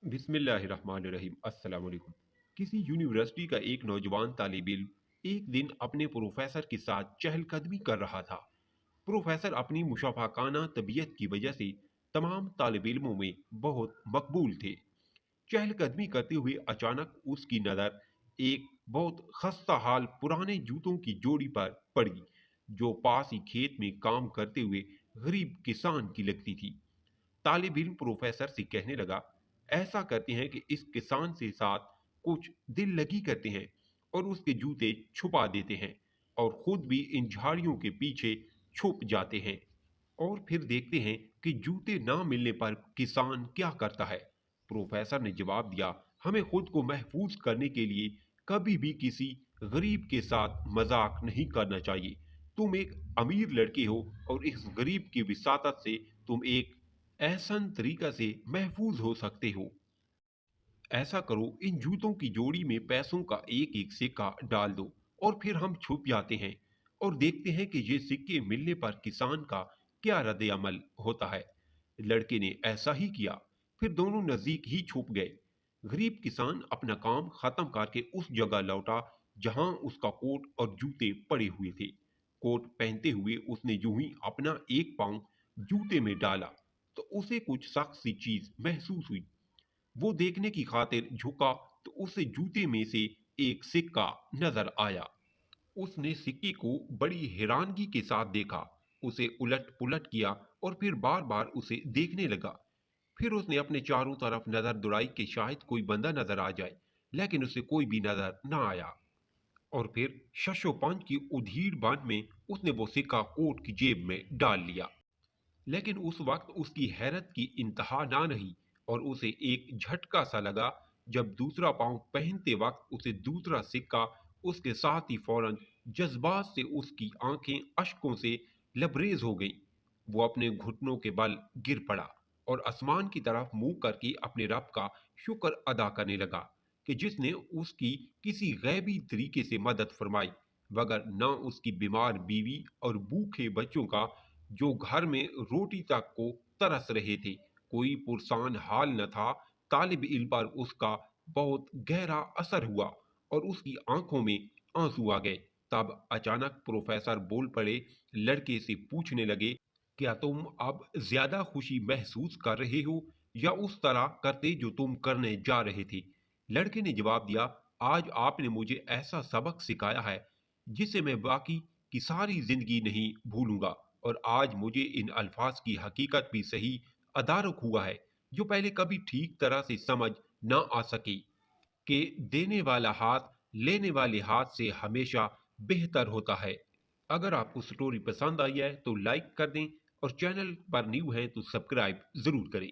बिस्मिल्लाहिर्रहमानिर्रहीम अस्सलाम वालेकुम। किसी यूनिवर्सिटी का एक नौजवान तालिब इल्म एक दिन अपने प्रोफेसर के साथ चहलकदमी कर रहा था। प्रोफेसर अपनी मुशाफाकाना तबीयत की वजह से तमाम तालिब इल्मों में बहुत मकबूल थे। चहलकदमी करते हुए अचानक उसकी नज़र एक बहुत खस्ता हाल पुराने जूतों की जोड़ी पर पड़ी, जो पास ही खेत में काम करते हुए गरीब किसान की लगती थी। तालिब इल्म प्रोफेसर से कहने लगा, ऐसा करते हैं कि इस किसान से साथ कुछ दिल लगी करते हैं और उसके जूते छुपा देते हैं और खुद भी इन झाड़ियों के पीछे छुप जाते हैं और फिर देखते हैं कि जूते ना मिलने पर किसान क्या करता है। प्रोफेसर ने जवाब दिया, हमें खुद को महफूज करने के लिए कभी भी किसी गरीब के साथ मजाक नहीं करना चाहिए। तुम एक अमीर लड़के हो और इस गरीब की विसातत से तुम एक एहसन तरीका से महफूज हो सकते हो। ऐसा करो, इन जूतों की जोड़ी में पैसों का एक एक सिक्का डाल दो और फिर हम छुप जाते हैं और देखते हैं कि ये सिक्के मिलने पर किसान का क्या रद्द अमल होता है। लड़के ने ऐसा ही किया। फिर दोनों नजदीक ही छुप गए। गरीब किसान अपना काम खत्म करके उस जगह लौटा जहां उसका कोट और जूते पड़े हुए थे। कोट पहनते हुए उसने यूं ही अपना एक पांव जूते में डाला तो उसे कुछ सख्त सी चीज महसूस हुई। वो देखने की खातिर झुका तो उसे जूते में से एक सिक्का नजर आया। उसने सिक्के को बड़ी हैरानगी के साथ देखा, उसे उलट पुलट किया और फिर बार बार उसे देखने लगा। फिर उसने अपने चारों तरफ नजर दौड़ाई कि शायद कोई बंदा नजर आ जाए, लेकिन उसे कोई भी नजर न आया। और फिर शशोपंच की उधीड़ बांध में उसने वो सिक्का कोट की जेब में डाल लिया। लेकिन उस वक्त उसकी हैरत की इंतहा ना रही और उसे एक झटका सा लगा जब दूसरा पांव पहनते वक्त उसे दूसरा सिक्का उसके साथ ही फौरन जज्बात से उसकी आंखें अश्कों से लबरेज हो गईं। वो अपने घुटनों के बल गिर पड़ा और आसमान की तरफ मुंह करके अपने रब का शुक्र अदा करने लगा कि जिसने उसकी किसी गैबी तरीके से मदद फरमाई, मगर न उसकी बीमार बीवी और भूखे बच्चों का, जो घर में रोटी तक को तरस रहे थे, कोई पुरसान हाल न था। तालिब इल्म पर उसका बहुत गहरा असर हुआ और उसकी आंखों में आंसू आ गए। तब अचानक प्रोफेसर बोल पड़े, लड़के से पूछने लगे, क्या तुम अब ज्यादा खुशी महसूस कर रहे हो या उस तरह करते जो तुम करने जा रहे थे? लड़के ने जवाब दिया, आज आपने मुझे ऐसा सबक सिखाया है जिसे मैं बाकी की सारी जिंदगी नहीं भूलूंगा। और आज मुझे इन अल्फाज की हकीकत भी सही अदारक हुआ है जो पहले कभी ठीक तरह से समझ ना आ सकी, कि देने वाला हाथ लेने वाले हाथ से हमेशा बेहतर होता है। अगर आपको स्टोरी पसंद आई है तो लाइक कर दें और चैनल पर न्यू है तो सब्सक्राइब जरूर करें।